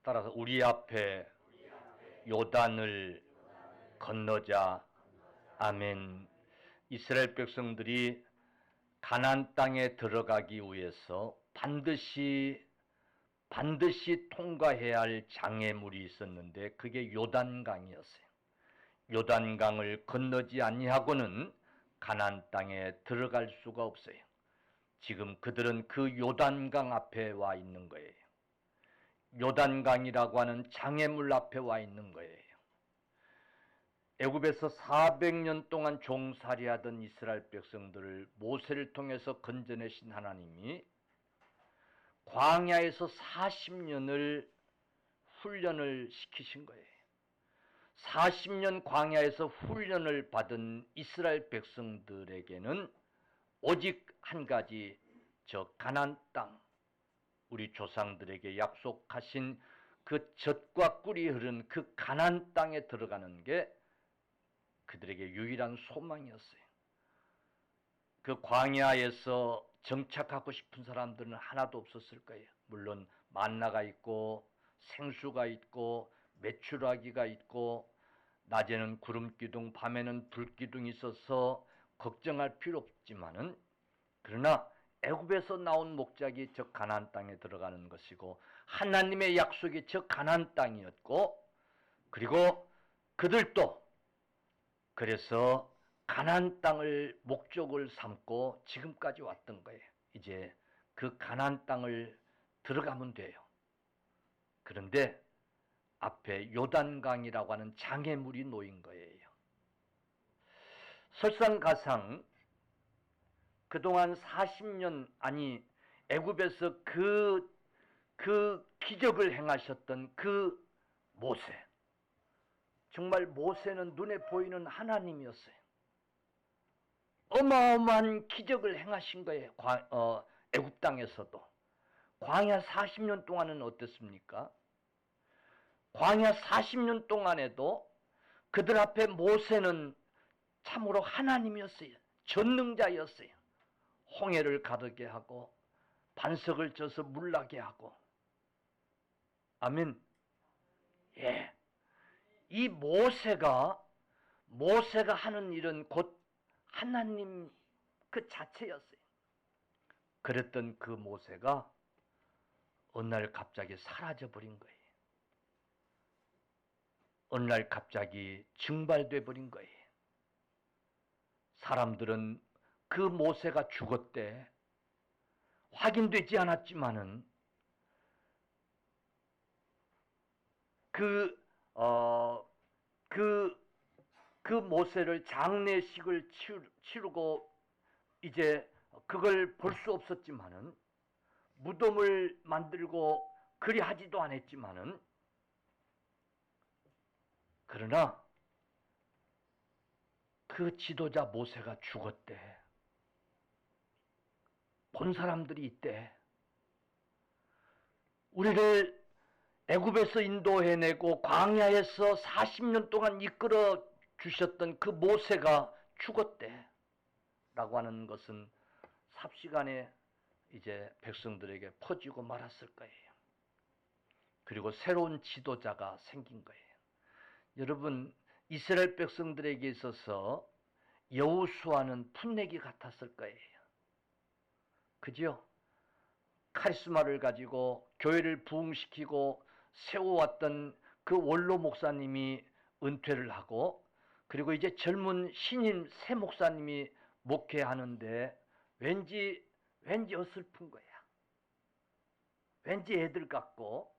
따라서 우리 앞에 요단을 건너자. 아멘. 이스라엘 백성들이 가나안 땅에 들어가기 위해서 반드시 통과해야 할 장애물이 있었는데 그게 요단강이었어요. 요단강을 건너지 아니하고는 가나안 땅에 들어갈 수가 없어요. 지금 그들은 그 요단강 앞에 와 있는 거예요. 요단강이라고 하는 장애물 앞에 와 있는 거예요. 애굽에서 400년 동안 종살이하던 이스라엘 백성들을 모세를 통해서 건져내신 하나님이 광야에서 40년을 훈련을 시키신 거예요. 40년 광야에서 훈련을 받은 이스라엘 백성들에게는 오직 한 가지, 저 가나안 땅, 우리 조상들에게 약속하신 그 젖과 꿀이 흐른 그 가나안 땅에 들어가는 게 그들에게 유일한 소망이었어요. 그 광야에서 정착하고 싶은 사람들은 하나도 없었을 거예요. 물론 만나가 있고 생수가 있고 메추라기가 있고 낮에는 구름기둥, 밤에는 불기둥이 있어서 걱정할 필요 없지만은, 그러나 애굽에서 나온 목적이 저 가나안 땅에 들어가는 것이고 하나님의 약속이 저 가나안 땅이었고, 그리고 그들도 그래서 가나안 땅을 목적을 삼고 지금까지 왔던 거예요. 이제 그 가나안 땅을 들어가면 돼요. 그런데 앞에 요단강이라고 하는 장애물이 놓인 거예요. 설상가상 그동안 40년, 아니 애굽에서 그 기적을 행하셨던 그 모세, 정말 모세는 눈에 보이는 하나님이었어요. 어마어마한 기적을 행하신 거예요. 애굽 땅에서도. 광야 40년 동안은 어땠습니까? 광야 40년 동안에도 그들 앞에 모세는 참으로 하나님이었어요. 전능자였어요. 홍해를 가르게 하고 반석을 쪄서 물나게 하고. 아멘. 예. 이 모세가 하는 일은 곧 하나님 그 자체였어요. 그랬던 그 모세가 어느 날 갑자기 사라져 버린 거예요. 어느 날 갑자기 증발돼 버린 거예요. 사람들은 그 모세가 죽었대. 확인되지 않았지만은 그 모세를 장례식을 치르고 이제 그걸 볼 수 없었지만은, 무덤을 만들고 그리 하지도 않았지만은, 그러나 그 지도자 모세가 죽었대. 본 사람들이 있대. 우리를 애굽에서 인도해내고 광야에서 40년 동안 이끌어 주셨던 그 모세가 죽었대 라고 하는 것은 삽시간에 이제 백성들에게 퍼지고 말았을 거예요. 그리고 새로운 지도자가 생긴 거예요. 여러분, 이스라엘 백성들에게 있어서 여호수아는 풋내기 같았을 거예요. 그죠? 카리스마를 가지고 교회를 부흥시키고 세워왔던 그 원로 목사님이 은퇴를 하고, 그리고 이제 젊은 신임 새 목사님이 목회하는데 왠지 어설픈 거야. 왠지 애들 같고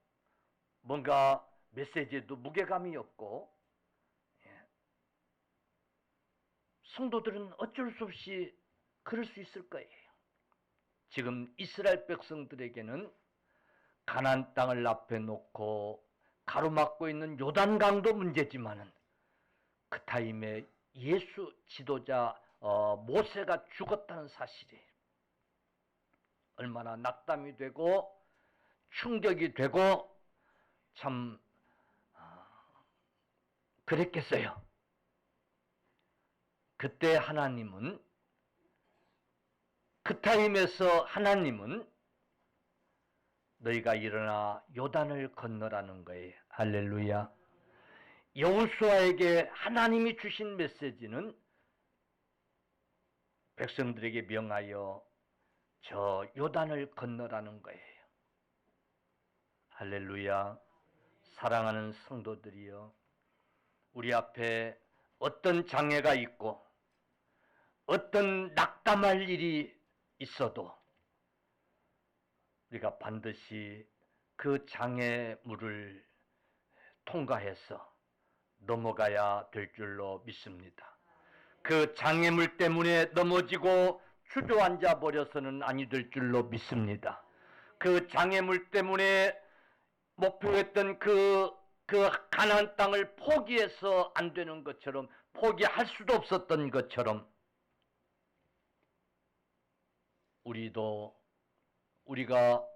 뭔가 메시지에도 무게감이 없고, 성도들은 어쩔 수 없이 그럴 수 있을 거예요. 지금 이스라엘 백성들에게는 가나안 땅을 앞에 놓고 가로막고 있는 요단강도 문제지만은, 그 타임에 예수 지도자 모세가 죽었다는 사실이 얼마나 낙담이 되고 충격이 되고 참 그랬겠어요. 그때 하나님은, 그 타임에서 하나님은 너희가 일어나 요단을 건너라는 거예요. 할렐루야. 여호수아에게 하나님이 주신 메시지는 백성들에게 명하여 저 요단을 건너라는 거예요. 할렐루야. 사랑하는 성도들이여, 우리 앞에 어떤 장애가 있고 어떤 낙담할 일이 있어도 우리가 반드시 그 장애물을 통과해서 넘어가야 될 줄로 믿습니다. 그 장애물 때문에 넘어지고 주저앉아 버려서는 아니 될 줄로 믿습니다. 그 장애물 때문에 목표했던 그 가나안 땅을 포기해서 안 되는 것처럼, 포기할 수도 없었던 것처럼, 우리가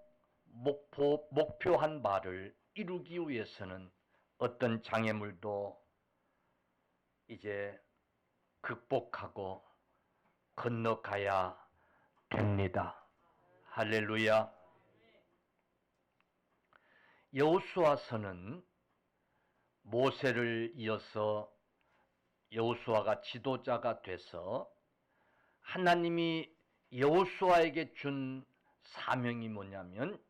목표한 바를 이루기 위해서는 어떤 장애물도 이제 극복하고 건너가야 됩니다. 할렐루야. 여호수아서는 모세를 이어서 여호수아가 지도자가 돼서 하나님이 여호수아에게 준 사명이 뭐냐면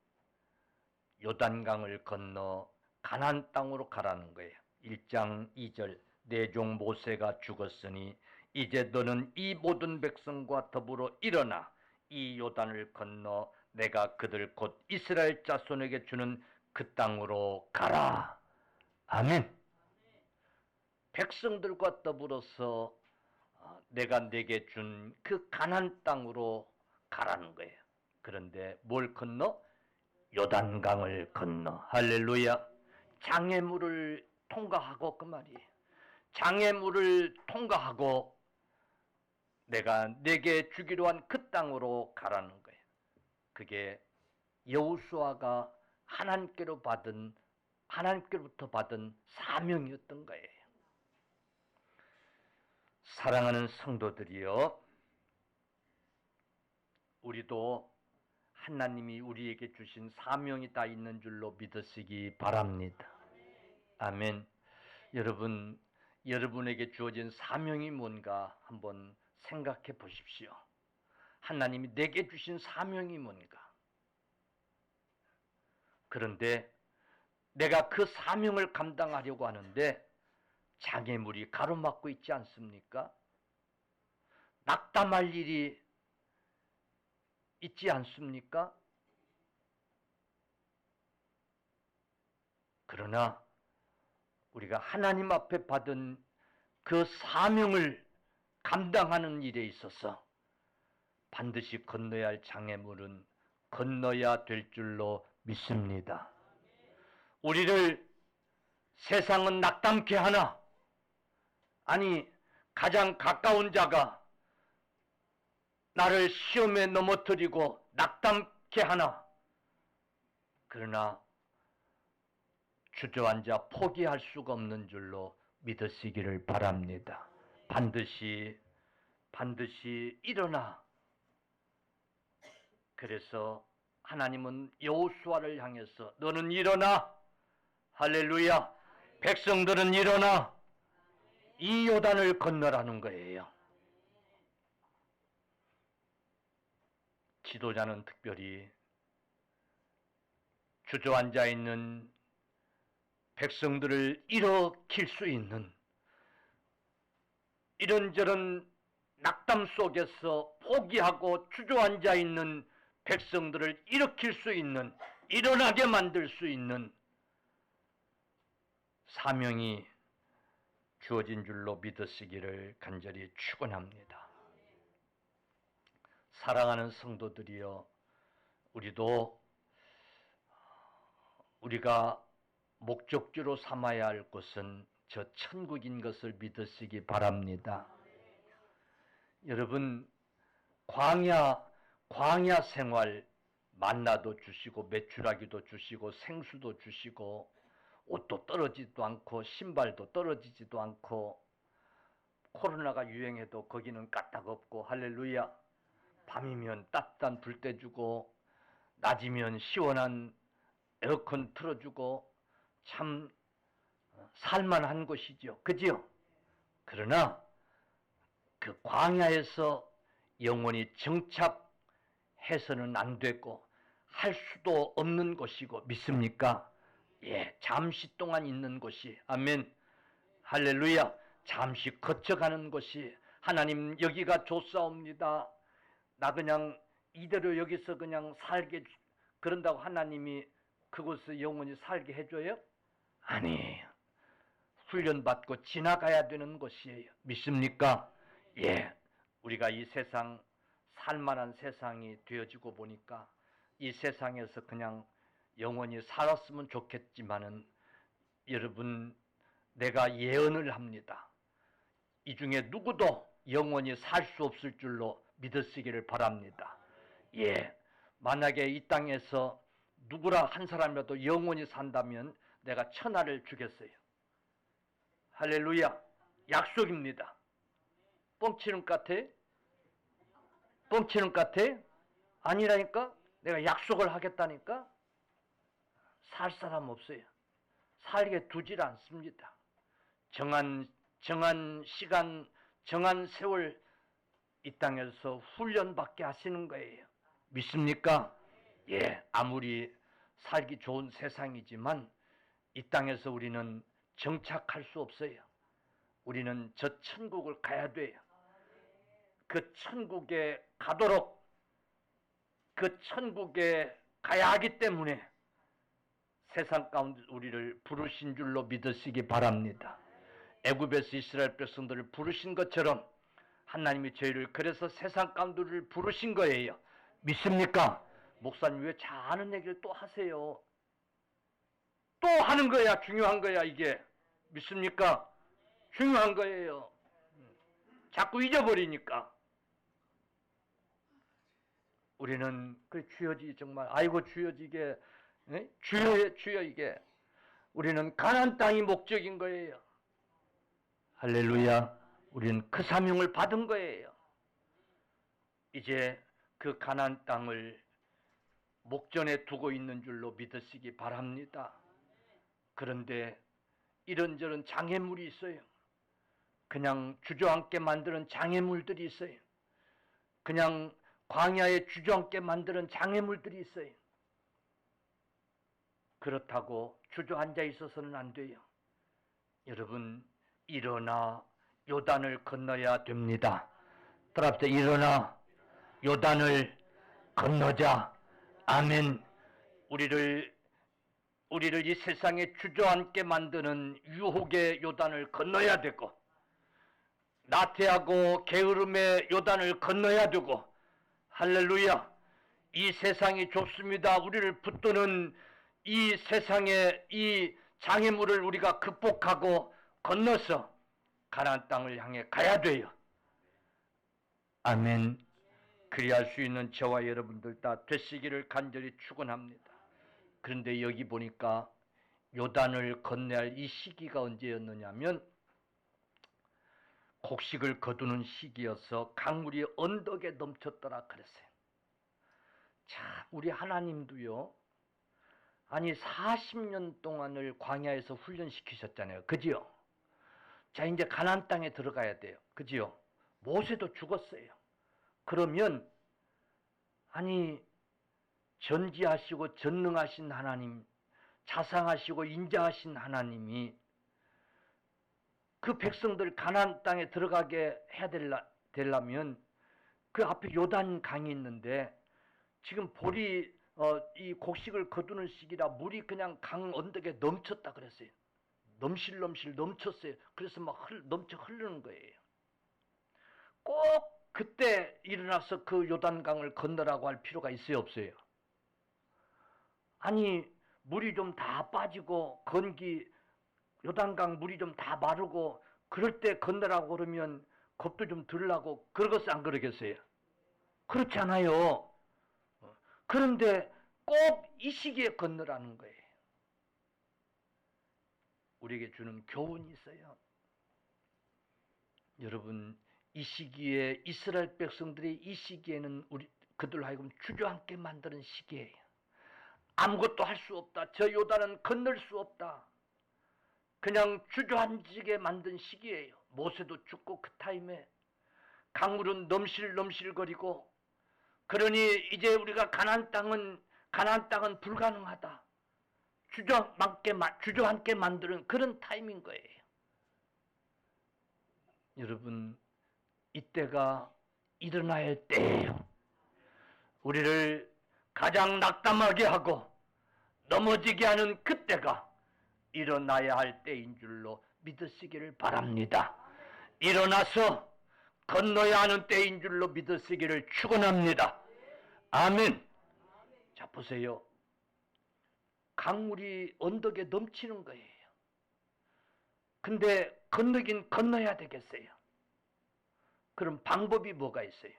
요단강을 건너 가나안 땅으로 가라는 거예요. 1장 2절, 내 종 모세가 죽었으니 이제 너는 이 모든 백성과 더불어 일어나 이 요단을 건너 내가 그들 곧 이스라엘 자손에게 주는 그 땅으로 가라. 아멘. 백성들과 더불어서 내가 내게 준 그 가나안 땅으로 가라는 거예요. 그런데 뭘 건너? 요단강을 건너. 할렐루야. 장애물을 통과하고, 그 말이에요. 장애물을 통과하고 내가 내게 주기로 한 그 땅으로 가라는 거예요. 그게 여호수아가 하나님께로부터 받은 사명이었던 거예요. 사랑하는 성도들이여, 우리도 하나님이 우리에게 주신 사명이 다 있는 줄로 믿으시기 바랍니다. 아멘. 여러분, 여러분에게 주어진 사명이 뭔가 한번 생각해 보십시오. 하나님이 내게 주신 사명이 뭔가. 그런데 내가 그 사명을 감당하려고 하는데 장애물이 가로막고 있지 않습니까? 낙담할 일이 있지 않습니까? 그러나 우리가 하나님 앞에 받은 그 사명을 감당하는 일에 있어서 반드시 건너야 할 장애물은 건너야 될 줄로 믿습니다. 우리를 세상은 낙담케 하나, 아니 가장 가까운 자가 나를 시험에 넘어뜨리고 낙담케 하나, 그러나 주저앉아 포기할 수가 없는 줄로 믿으시기를 바랍니다. 반드시 일어나. 그래서 하나님은 여호수아를 향해서 너는 일어나. 할렐루야. 백성들은 일어나. 이 요단을 건너라는 거예요. 지도자는 특별히 주저앉아 있는 백성들을 일으킬 수 있는, 이런저런 낙담 속에서 포기하고 주저앉아 있는 백성들을 일으킬 수 있는, 일어나게 만들 수 있는 사명이 주어진 줄로 믿으시기를 간절히 축원합니다. 사랑하는 성도들이여, 우리가 목적지로 삼아야 할 곳은 저 천국인 것을 믿으시기 바랍니다. 여러분, 광야 생활, 만나도 주시고 메추라기도 주시고 생수도 주시고 옷도 떨어지지도 않고 신발도 떨어지지도 않고, 코로나가 유행해도 거기는 까딱없고, 할렐루야. 밤이면 따뜻한 불 떼주고 낮이면 시원한 에어컨 틀어주고 참 살만한 곳이죠. 그지요? 그러나 그 광야에서 영원히 정착해서는 안 되고 할 수도 없는 곳이고, 믿습니까? 예, 잠시 동안 있는 곳이, 아멘, 할렐루야, 잠시 거쳐가는 곳이, 하나님 여기가 좋사옵니다, 나 그냥 이대로 여기서 그냥 살게, 그런다고 하나님이 그곳에 영원히 살게 해줘요? 아니에요. 훈련받고 지나가야 되는 곳이에요. 믿습니까? 예, 우리가 이 세상, 살만한 세상이 되어지고 보니까 이 세상에서 그냥 영원히 살았으면 좋겠지만은, 여러분, 내가 예언을 합니다. 이 중에 누구도 영원히 살 수 없을 줄로 믿으시기를 바랍니다. 예, 만약에 이 땅에서 누구라 한 사람이라도 영원히 산다면 내가 천하를 주겠어요. 할렐루야, 약속입니다. 뻥치는 것 같아? 뻥치는 것 같아? 아니라니까? 내가 약속을 하겠다니까? 살 사람 없어요. 살게 두질 않습니다. 정한 시간, 정한 세월 이 땅에서 훈련받게 하시는 거예요. 믿습니까? 예, 아무리 살기 좋은 세상이지만 이 땅에서 우리는 정착할 수 없어요. 우리는 저 천국을 가야 돼요. 그 천국에 가도록, 그 천국에 가야 하기 때문에 세상 가운데 우리를 부르신 줄로 믿으시기 바랍니다. 애굽에서 이스라엘 백성들을 부르신 것처럼 하나님이 저희를 그래서 세상 가운데 우리를 부르신 거예요. 믿습니까? 목사님 왜 잘하는 얘기를 또 하세요? 또 하는 거야. 중요한 거야 이게. 믿습니까? 중요한 거예요. 자꾸 잊어버리니까. 우리는 그 주여지, 정말 아이고 주여지게, 주여 이게 우리는 가나안 땅이 목적인 거예요. 할렐루야. 우리는 그 사명을 받은 거예요. 이제 그 가나안 땅을 목전에 두고 있는 줄로 믿으시기 바랍니다. 그런데 이런저런 장애물이 있어요. 그냥 주저앉게 만드는 장애물들이 있어요. 그냥 광야에 주저앉게 만드는 장애물들이 있어요. 그렇다고 주저앉아 있어서는 안 돼요. 여러분, 일어나 요단을 건너야 됩니다. 따라합시다. 일어나 요단을 건너자. 아멘. 우리를 이 세상에 주저앉게 만드는 유혹의 요단을 건너야 되고, 나태하고 게으름의 요단을 건너야 되고, 할렐루야. 이 세상이 좋습니다. 우리를 붙드는 이 세상의 이 장애물을 우리가 극복하고 건너서 가나안 땅을 향해 가야 돼요. 아멘. 그리할 수 있는 저와 여러분들 다 되시기를 간절히 축원합니다. 그런데 여기 보니까 요단을 건너야 할 이 시기가 언제였느냐면 곡식을 거두는 시기여서 강물이 언덕에 넘쳤더라 그랬어요. 자, 우리 하나님도요, 아니 40년 동안을 광야에서 훈련시키셨잖아요. 그지요? 자, 이제 가나안 땅에 들어가야 돼요. 그지요? 모세도 죽었어요. 그러면 아니 전지하시고 전능하신 하나님, 자상하시고 인자하신 하나님이 그 백성들 가나안 땅에 들어가게 해야 되려면 그 앞에 요단 강이 있는데 지금 볼이 이 곡식을 거두는 시기라 물이 그냥 강 언덕에 넘쳤다 그랬어요. 넘실넘실 넘쳤어요. 그래서 막 넘쳐 흐르는 거예요. 꼭 그때 일어나서 그 요단강을 건너라고 할 필요가 있어요, 없어요? 아니 물이 좀 다 빠지고 요단강 물이 좀 다 마르고 그럴 때 건너라고 그러면 겁도 좀 들라고 그러겠어요, 안 그러겠어요? 그렇잖아요. 그런데 꼭 이 시기에 건너라는 거예요. 우리에게 주는 교훈이 있어요. 여러분, 이 시기에 이스라엘 백성들이 이 시기에는 그들로 하여금 주저앉게 만드는 시기예요. 아무것도 할 수 없다. 저 요단은 건널 수 없다. 그냥 주저앉게 만든 시기예요. 모세도 죽고 그 타임에 강물은 넘실넘실거리고, 그러니 이제 우리가 가나안 땅은 불가능하다. 주저앉게 만드는 그런 타임인 거예요. 여러분, 이때가 일어나야 할 때예요. 우리를 가장 낙담하게 하고 넘어지게 하는 그때가 일어나야 할 때인 줄로 믿으시기를 바랍니다. 일어나서 건너야 하는 때인 줄로 믿으시기를 축원합니다. 아멘. 자, 보세요. 강물이 언덕에 넘치는 거예요. 근데 건너긴 건너야 되겠어요. 그럼 방법이 뭐가 있어요?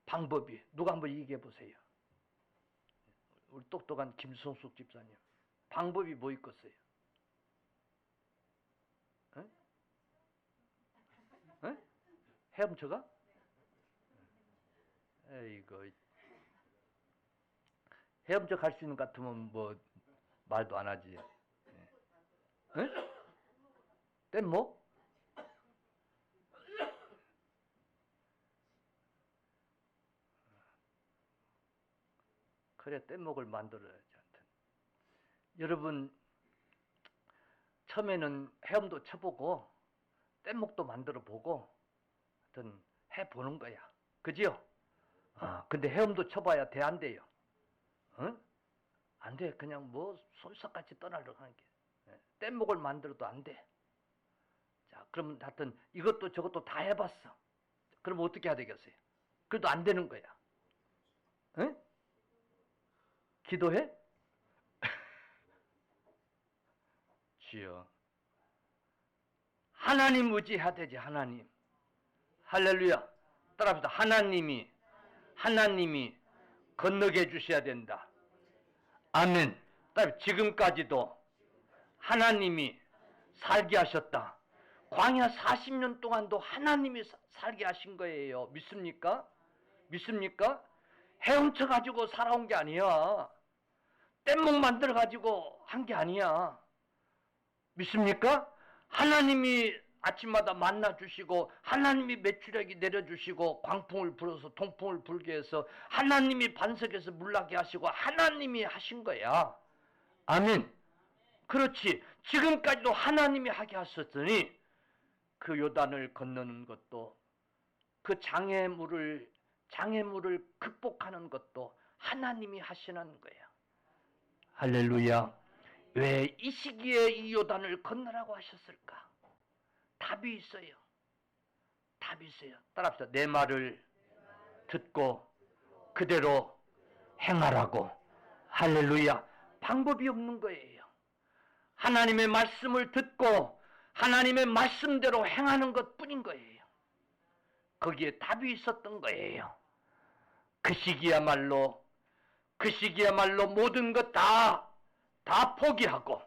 방법이 누가 한번 얘기해 보세요. 우리 똑똑한 김성숙 집사님, 방법이 뭐 있겠어요? 에? 에? 헤엄쳐가? 에이거, 헤엄쳐 갈 수 있는 것 같으면 뭐 말도 안 하지. 에? 뗏목? 그래, 뗏목을 만들어야지. 여러분, 처음에는 헤엄도 쳐보고 뗏목도 만들어 보고 하여튼 해보는 거야. 그죠? 근데 헤엄도 쳐봐야 돼, 안 돼요? 응? 안 돼. 그냥 뭐 손석같이 떠나려고 하는 게. 뗏목을 만들어도 안 돼. 자, 그러면 하여튼 이것도 저것도 다 해봤어. 그럼 어떻게 해야 되겠어요? 그래도 안 되는 거야. 응? 기도해? 주여, 하나님 의지해야 되지. 하나님. 할렐루야. 따라합시다. 하나님이 건너게 해주셔야 된다. 아멘. 지금까지도 하나님이 살게 하셨다. 광야 40년 동안도 하나님이 살게 하신 거예요. 믿습니까? 믿습니까? 헤엄쳐 가지고 살아온 게 아니야. 뗏목 만들어 가지고 한 게 아니야. 믿습니까? 하나님이 아침마다 만나 주시고, 하나님이 메추라기 내려주시고, 광풍을 불어서 통풍을 불게 해서 하나님이 반석에서 물나게 하시고 하나님이 하신 거야. 아멘. 그렇지. 지금까지도 하나님이 하게 하셨으니 그 요단을 건너는 것도, 그 장애물을 극복하는 것도 하나님이 하시는 거야. 할렐루야. 왜 이 시기에 이 요단을 건너라고 하셨을까? 답이 있어요. 답이 있어요. 따라합시다. 내 말을 듣고 그대로 행하라고. 할렐루야. 방법이 없는 거예요. 하나님의 말씀을 듣고 하나님의 말씀대로 행하는 것뿐인 거예요. 거기에 답이 있었던 거예요. 그 시기야말로 모든 것 다 포기하고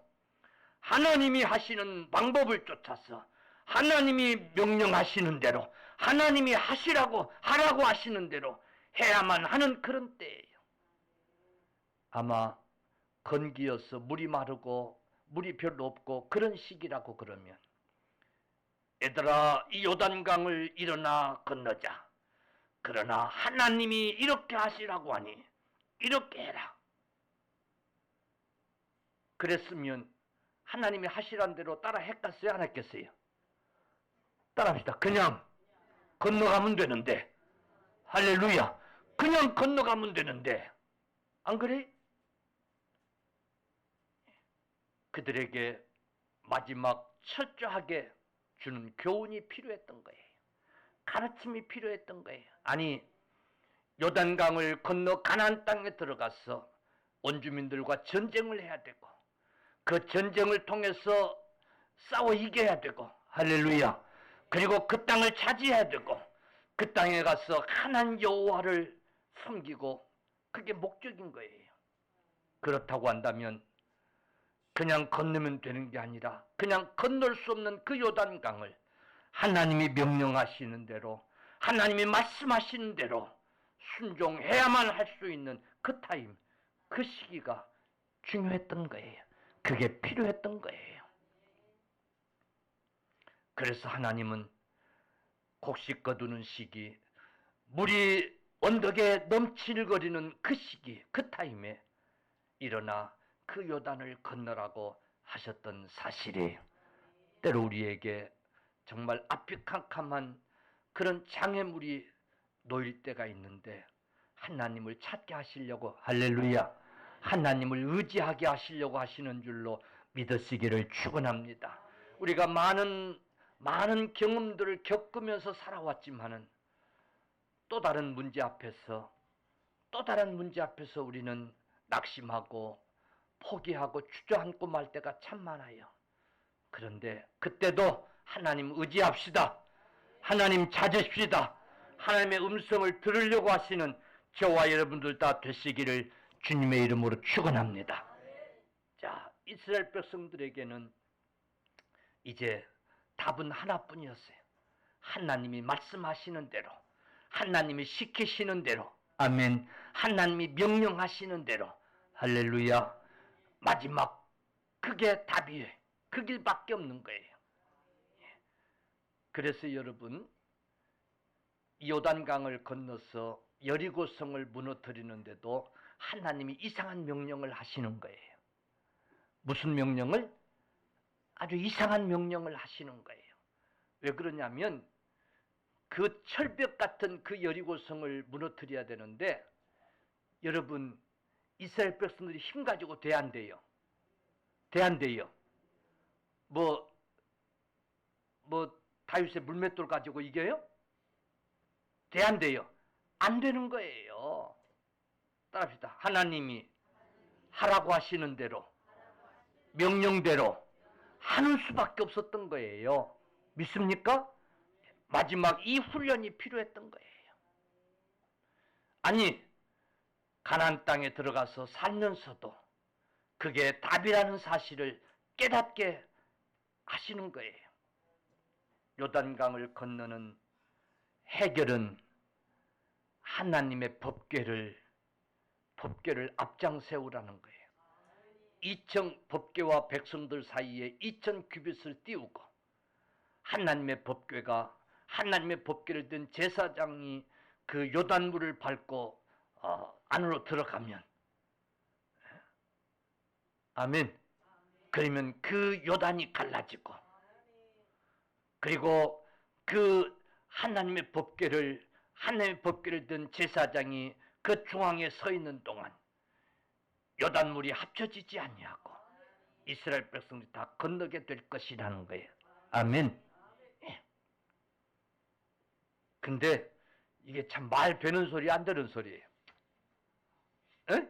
하나님이 하시는 방법을 쫓아서 하나님이 명령하시는 대로, 하나님이 하라고 하시는 대로 해야만 하는 그런 때예요. 아마 건기여서 물이 마르고 물이 별로 없고 그런 시기라고 그러면, 얘들아, 이 요단강을 일어나 건너자. 그러나 하나님이 이렇게 하시라고 하니 이렇게 해라. 그랬으면 하나님이 하시란 대로 따라 했겠어요? 안 했겠어요? 따라합시다. 그냥 건너가면 되는데. 할렐루야. 그냥 건너가면 되는데. 안 그래? 그들에게 마지막 철저하게 주는 교훈이 필요했던 거예요. 가르침이 필요했던 거예요. 아니, 요단강을 건너 가나안 땅에 들어가서 원주민들과 전쟁을 해야 되고, 그 전쟁을 통해서 싸워 이겨야 되고, 할렐루야. 그리고 그 땅을 차지해야 되고, 그 땅에 가서 하나님 여호와를 섬기고, 그게 목적인 거예요. 그렇다고 한다면 그냥 건너면 되는 게 아니라, 그냥 건널 수 없는 그 요단강을 하나님이 명령하시는 대로, 하나님이 말씀하시는 대로 순종해야만 할 수 있는 그 타임, 그 시기가 중요했던 거예요. 그게 필요했던 거예요. 그래서 하나님은 곡식 거두는 시기, 물이 언덕에 넘칠거리는 그 시기, 그 타임에 일어나 그 요단을 건너라고 하셨던 사실이에요. 때로 우리에게 정말 아피캄캄한 그런 장애물이 놓일 때가 있는데 하나님을 찾게 하시려고, 할렐루야, 하나님을 의지하게 하시려고 하시는 줄로 믿으시기를 축원합니다. 우리가 많은 경험들을 겪으면서 살아왔지만은 또 다른 문제 앞에서 우리는 낙심하고 포기하고 주저앉고 말 때가 참 많아요. 그런데 그때도 하나님 의지합시다. 하나님 찾으십시다. 하나님의 음성을 들으려고 하시는 저와 여러분들 다 되시기를 주님의 이름으로 축원합니다. 자, 이스라엘 백성들에게는 이제 답은 하나뿐이었어요. 하나님이 말씀하시는 대로, 하나님이 시키시는 대로, 아멘, 하나님이 명령하시는 대로, 할렐루야, 마지막 그게 답이에요. 그 길밖에 없는 거예요. 그래서 여러분, 요단강을 건너서 여리고성을 무너뜨리는데도 하나님이 이상한 명령을 하시는 거예요. 무슨 명령을? 아주 이상한 명령을 하시는 거예요. 왜 그러냐면 그 철벽 같은 그 여리고성을 무너뜨려야 되는데 여러분, 이스라엘 백성들이 힘 가지고 대한대요. 뭐 다윗의 물맷돌 가지고 이겨요? 대한대요. 안 되는 거예요. 따라합시다. 하나님이 하라고 하시는 대로, 명령대로 하는 수밖에 없었던 거예요. 믿습니까? 마지막 이 훈련이 필요했던 거예요. 아니, 가나안 땅에 들어가서 살면서도 그게 답이라는 사실을 깨닫게 하시는 거예요. 요단강을 건너는 해결은 하나님의 법궤를 앞장 세우라는 거예요. 2천 법궤와 백성들 사이에 2천 규빗을 띄우고 하나님의 법궤를 든 제사장이 그 요단물을 밟고 안으로 들어가면, 아멘, 그러면 그 요단이 갈라지고, 그리고 그 하나님의 법궤를 든 제사장이 그 중앙에 서 있는 동안 요단물이 합쳐지지 아니하고 이스라엘 백성들이 다 건너게 될 것이라는 거예요. 아멘. 예. 근데 이게 참 말 되는 소리 안 되는 소리예요. 에?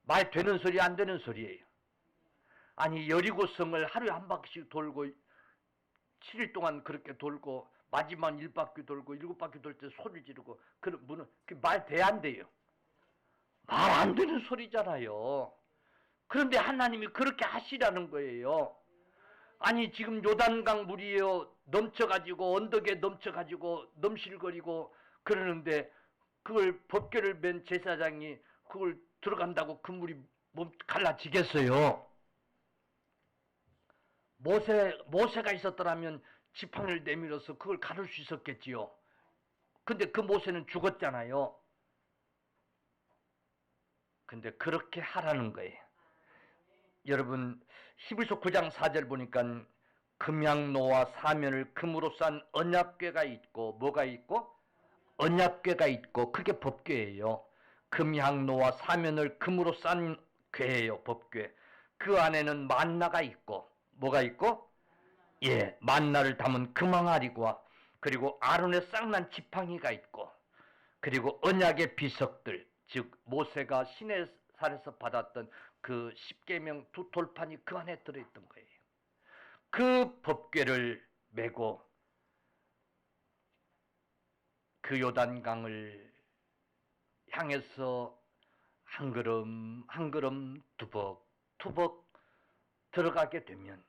말 되는 소리 안 되는 소리예요. 아니, 여리고성을 하루에 한 바퀴씩 돌고 7일 동안 그렇게 돌고 마지막 1바퀴 돌고 7바퀴 돌 때 소리 지르고 그런 분은 말 돼 안 돼요. 말 안 되는 소리잖아요. 그런데 하나님이 그렇게 하시라는 거예요. 아니, 지금 요단강 물이 넘쳐가지고 언덕에 넘쳐가지고 넘실거리고 그러는데 그걸 법궤를 맨 제사장이 그걸 들어간다고 그 물이 갈라지겠어요? 모세가 있었더라면 지팡이를 내밀어서 그걸 가를 수 있었겠지요. 근데 그 모세는 죽었잖아요. 근데 그렇게 하라는 거예요. 여러분, 히브리서 9장 4절 보니까 금양노와 사면을 금으로 싼 언약궤가 있고, 뭐가 있고? 언약궤가 있고, 그게 법궤예요. 금양노와 사면을 금으로 싼 궤예요, 법궤. 그 안에는 만나가 있고, 뭐가 있고? 예, 만나를 담은 금항아리와 그리고 아론의 쌍난 지팡이가 있고, 그리고 언약의 비석들, 즉 모세가 시내산에서 받았던 그 십계명 두 돌판이 그 안에 들어있던 거예요. 그 법궤를 메고 그 요단강을 향해서 한 걸음 한 걸음 투벅 들어가게 되면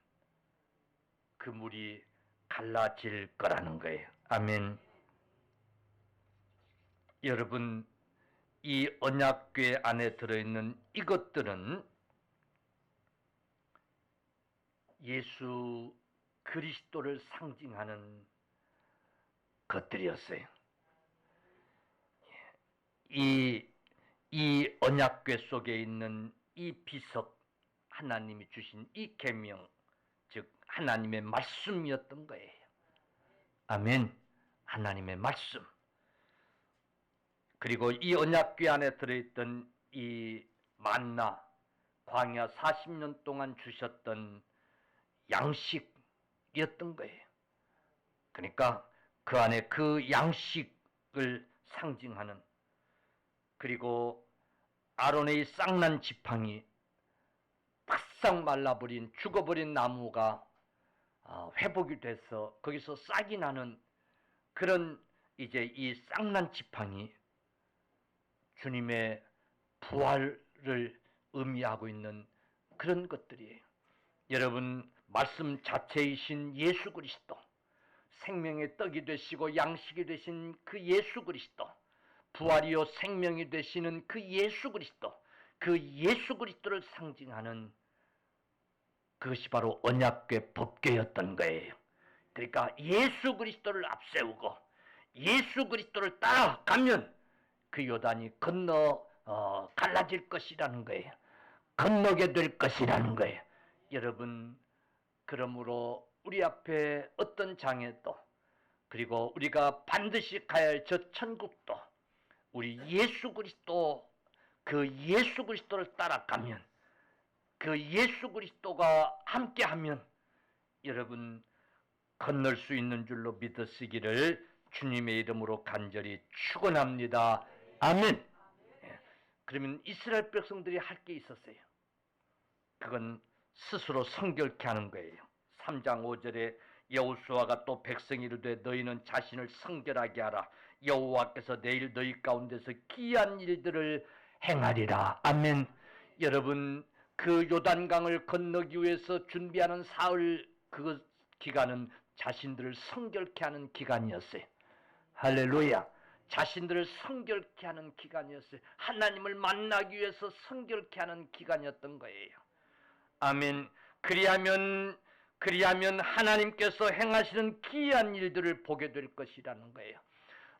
그 물이 갈라질 거라는 거예요. 아멘. 여러분, 이 언약궤 안에 들어있는 이것들은 예수 그리스도를 상징하는 것들이었어요. 이 언약궤 속에 있는 이 비석, 하나님이 주신 이 계명, 즉 하나님의 말씀이었던 거예요. 아멘. 하나님의 말씀. 그리고 이 언약궤 안에 들어있던 이 만나, 광야 40년 동안 주셨던 양식이었던 거예요. 그러니까 그 안에 그 양식을 상징하는, 그리고 아론의 쌍난 지팡이, 바싹 말라버린 죽어버린 나무가 회복이 돼서 거기서 싹이 나는 그런 이제 이 쌍난 지팡이, 주님의 부활을 의미하고 있는 그런 것들이에요. 여러분, 말씀 자체이신 예수 그리스도, 생명의 떡이 되시고 양식이 되신 그 예수 그리스도, 부활이요 생명이 되시는 그 예수 그리스도, 그 예수 그리스도를 상징하는 그것이 바로 언약궤 법궤였던 거예요. 그러니까 예수 그리스도를 앞세우고 예수 그리스도를 따라가면 그 요단이 갈라질 것이라는 거예요. 건너게 될 것이라는 거예요. 여러분, 그러므로 우리 앞에 어떤 장애도, 그리고 우리가 반드시 가야 할 저 천국도 우리 예수 그리스도, 그 예수 그리스도를 따라가면, 그 예수 그리스도가 함께하면 여러분 건널 수 있는 줄로 믿으시기를 주님의 이름으로 간절히 축원합니다. 아멘. 그러면 이스라엘 백성들이 할 게 있었어요. 그건 스스로 성결케 하는 거예요. 3장 5절에 여호수아가 또 백성이 이르되 너희는 자신을 성결하게 하라. 여호와께서 내일 너희 가운데서 기이한 일들을 행하리라. 아멘. 여러분, 그 요단강을 건너기 위해서 준비하는 사흘 그 기간은 자신들을 성결케 하는 기간이었어요. 할렐루야. 자신들을 성결케 하는 기간이었어요. 하나님을 만나기 위해서 성결케 하는 기간이었던 거예요. 아멘. 그리하면 하나님께서 행하시는 기이한 일들을 보게 될 것이라는 거예요.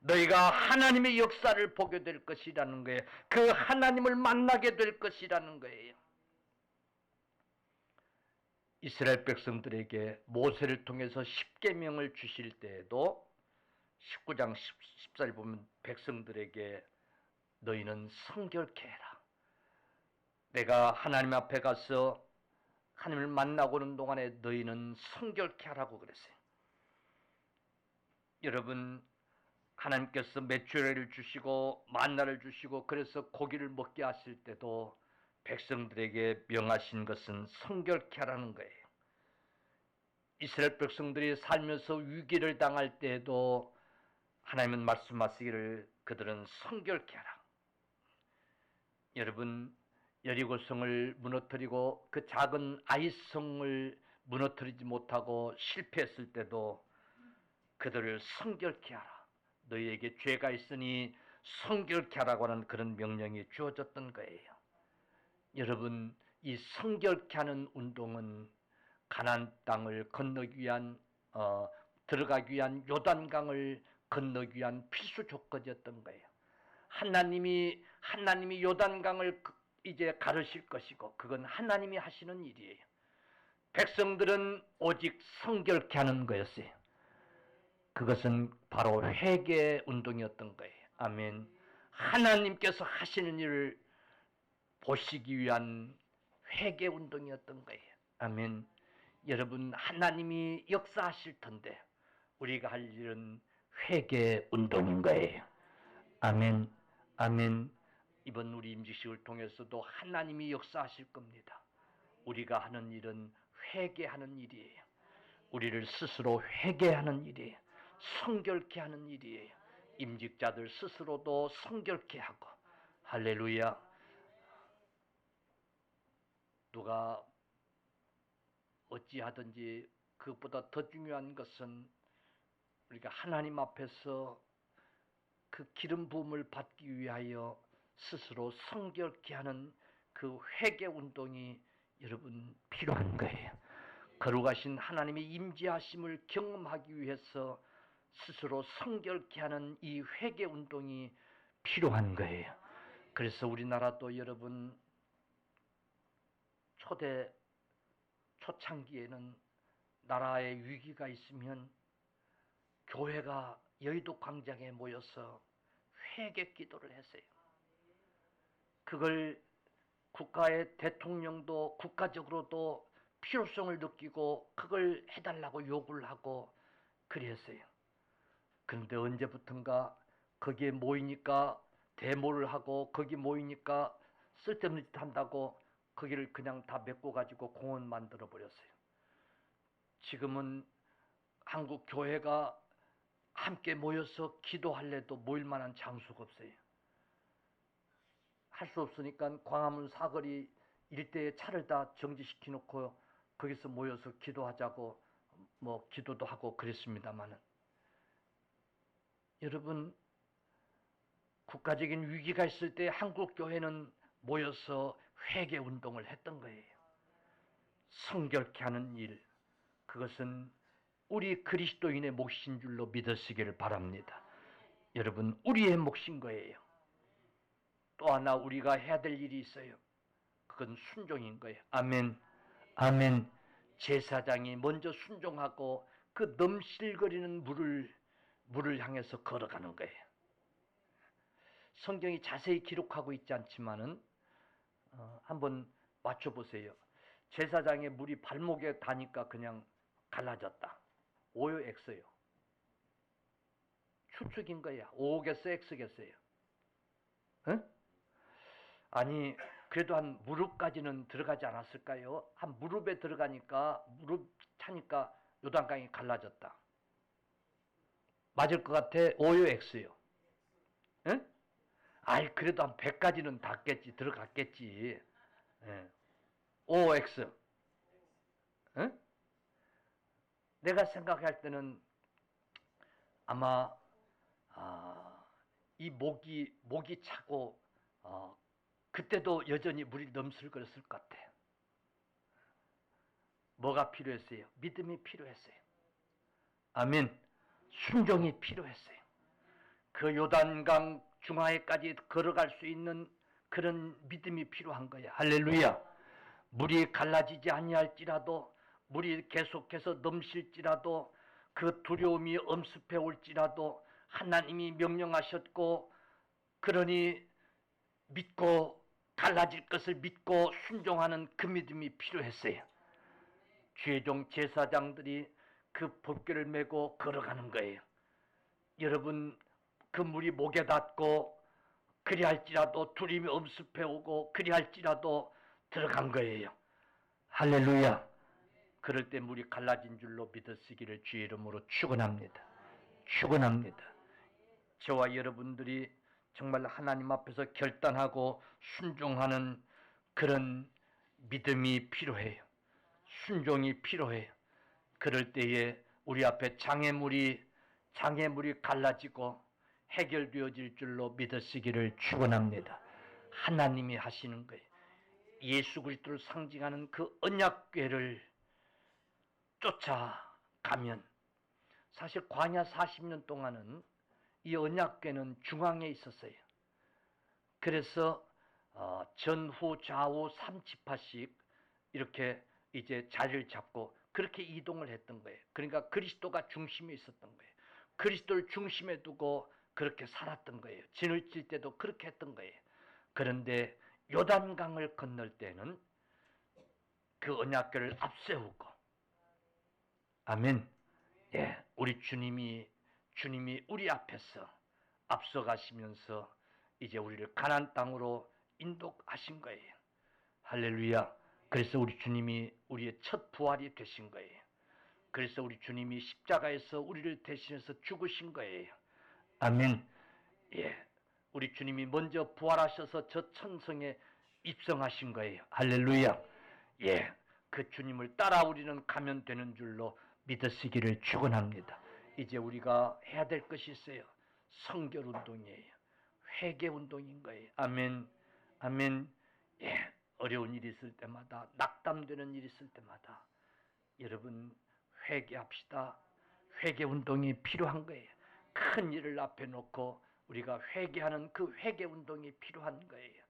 너희가 하나님의 역사를 보게 될 것이라는 거예요. 그 하나님을 만나게 될 것이라는 거예요. 이스라엘 백성들에게 모세를 통해서 십계명을 주실 때에도 19장 14절 보면 백성들에게 너희는 성결케 해라. 내가 하나님 앞에 가서 하나님을 만나고 오는 동안에 너희는 성결케 하라고 그랬어요. 여러분, 하나님께서 메추라기를 주시고 만나를 주시고 그래서 고기를 먹게 하실 때도 백성들에게 명하신 것은 성결케 하라는 거예요. 이스라엘 백성들이 살면서 위기를 당할 때에도 하나님은 말씀하시기를 그들은 성결케 하라. 여러분, 여리고성을 무너뜨리고 그 작은 아이성을 무너뜨리지 못하고 실패했을 때도 그들을 성결케 하라. 너희에게 죄가 있으니 성결케 하라고 하는 그런 명령이 주어졌던 거예요. 여러분, 이 성결케 하는 운동은 가나안 땅을 건너기 위한 들어가기 위한 요단강을 건너기 위한 필수 조건이었던 거예요. 하나님이 요단강을 이제 가르실 것이고 그건 하나님이 하시는 일이에요. 백성들은 오직 성결케 하는 거였어요. 그것은 바로 회개 운동이었던 거예요. 아멘. 하나님께서 하시는 일을 보시기 위한 회개 운동이었던 거예요. 아멘. 여러분, 하나님이 역사하실 텐데 우리가 할 일은 회개 운동인 거예요. 아멘. 아멘. 이번 우리 임직식을 통해서도 하나님이 역사하실 겁니다. 우리가 하는 일은 회개하는 일이에요. 우리를 스스로 회개하는 일이에요. 성결케 하는 일이에요. 임직자들 스스로도 성결케 하고. 할렐루야. 누가 어찌하든지 그것보다 더 중요한 것은 우리가 하나님 앞에서 그 기름 부음을 받기 위하여 스스로 성결케 하는 그 회개 운동이 여러분 필요한 거예요. 거룩하신 하나님의 임재하심을 경험하기 위해서 스스로 성결케 하는 이 회개 운동이 필요한 거예요. 그래서 우리나라도 여러분 초창기에는 나라에 위기가 있으면 교회가 여의도 광장에 모여서 회개 기도를 했어요. 그걸 국가의 대통령도 국가적으로도 필요성을 느끼고 그걸 해달라고 요구를 하고 그랬어요. 그런데 언제부턴가 거기에 모이니까 데모를 하고 거기 모이니까 쓸데없는 짓 한다고 거기를 그냥 다 메꿔 가지고 공원 만들어 버렸어요. 지금은 한국 교회가 함께 모여서 기도할래도 모일 만한 장소가 없어요. 할 수 없으니까 광화문 사거리 일대에 차를 다 정지시켜 놓고 거기서 모여서 기도하자고 뭐 기도도 하고 그랬습니다만은, 여러분 국가적인 위기가 있을 때 한국 교회는 모여서 회개 운동을 했던 거예요. 성결케 하는 일, 그것은 우리 그리스도인의 몫인 줄로 믿으시기를 바랍니다. 여러분, 우리의 몫인 거예요. 또 하나 우리가 해야 될 일이 있어요. 그건 순종인 거예요. 아멘. 아멘. 제사장이 먼저 순종하고 그 넘실거리는 물을 향해서 걸어가는 거예요. 성경이 자세히 기록하고 있지 않지만은 한번 맞춰보세요. 제사장의 물이 발목에 닿으니까 그냥 갈라졌다. O요, X요? 추측인 거야. O겠어요, X겠어요? 응? 아니, 그래도 한 무릎까지는 들어가지 않았을까요? 한 무릎에 들어가니까, 무릎 차니까 요단강이 갈라졌다. 맞을 것 같아? O요, X요? 응? 아이, 그래도 한 100까지는 닿겠지, 들어갔겠지. 예. O, X. 응? 내가 생각할 때는 아마 이 목이 차고 그때도 여전히 물이 넘실거렸을 것 같아. 뭐가 필요했어요? 믿음이 필요했어요. 아멘. 순종이 필요했어요. 그 요단강 중하에까지 걸어갈 수 있는 그런 믿음이 필요한 거야. 할렐루야. 물이 갈라지지 아니할지라도, 물이 계속해서 넘실지라도, 그 두려움이 엄습해 올지라도 하나님이 명령하셨고, 그러니 믿고 갈라질 것을 믿고 순종하는 그 믿음이 필요했어요. 주의종 제사장들이 그 법궤를 메고 걸어가는 거예요. 여러분, 그 물이 목에 닿고 그리할지라도 두려움이 엄습해 오고 그리할지라도 들어간 거예요. 할렐루야. 그럴 때 물이 갈라진 줄로 믿으시기를 주의 이름으로 축원합니다. 축원합니다. 저와 여러분들이 정말 하나님 앞에서 결단하고 순종하는 그런 믿음이 필요해요. 순종이 필요해요. 그럴 때에 우리 앞에 장애물이 갈라지고 해결되어질 줄로 믿으시기를 축원합니다. 하나님이 하시는 거예요. 예수 그리스도를 상징하는 그 언약궤를 쫓아가면, 사실 광야 40년 동안은 이 언약궤는 중앙에 있었어요. 그래서 전후 좌우 3지파씩 이렇게 이제 자리를 잡고 그렇게 이동을 했던 거예요. 그러니까 그리스도가 중심에 있었던 거예요. 그리스도를 중심에 두고 그렇게 살았던 거예요. 진을 칠 때도 그렇게 했던 거예요. 그런데 요단강을 건널 때는 그 언약궤를 앞세우고, 아멘. 예, 우리 주님이 우리 앞에서 앞서가시면서 이제 우리를 가나안 땅으로 인도하신 거예요. 할렐루야. 그래서 우리 주님이 우리의 첫 부활이 되신 거예요. 그래서 우리 주님이 십자가에서 우리를 대신해서 죽으신 거예요. 아멘. 예, 우리 주님이 먼저 부활하셔서 저 천성에 입성하신 거예요. 할렐루야. 예, 그 주님을 따라 우리는 가면 되는 줄로 믿으시기를 축원합니다. 이제 우리가 해야 될 것이 있어요. 성결 운동이에요. 회개 운동인 거예요. 아멘. 아멘. 예, 어려운 일이 있을 때마다, 낙담되는 일이 있을 때마다 여러분 회개합시다. 회개 운동이 필요한 거예요. 큰 일을 앞에 놓고 우리가 회개하는 그 회개 운동이 필요한 거예요.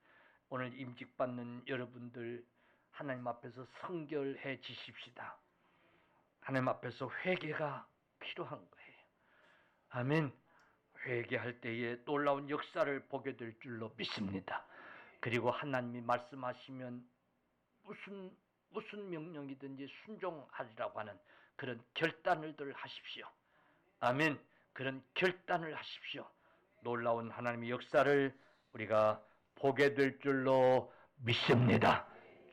오늘 임직받는 여러분들 하나님 앞에서 성결해 지십시다. 하나님 앞에서 회개가 필요한 거예요. 아멘. 회개할 때에 놀라운 역사를 보게 될 줄로 믿습니다. 그리고 하나님이 말씀하시면 무슨 명령이든지 순종하리라고 하는 그런 결단을 하십시오. 아멘. 그런 결단을 하십시오. 놀라운 하나님의 역사를 우리가 보게 될 줄로 믿습니다.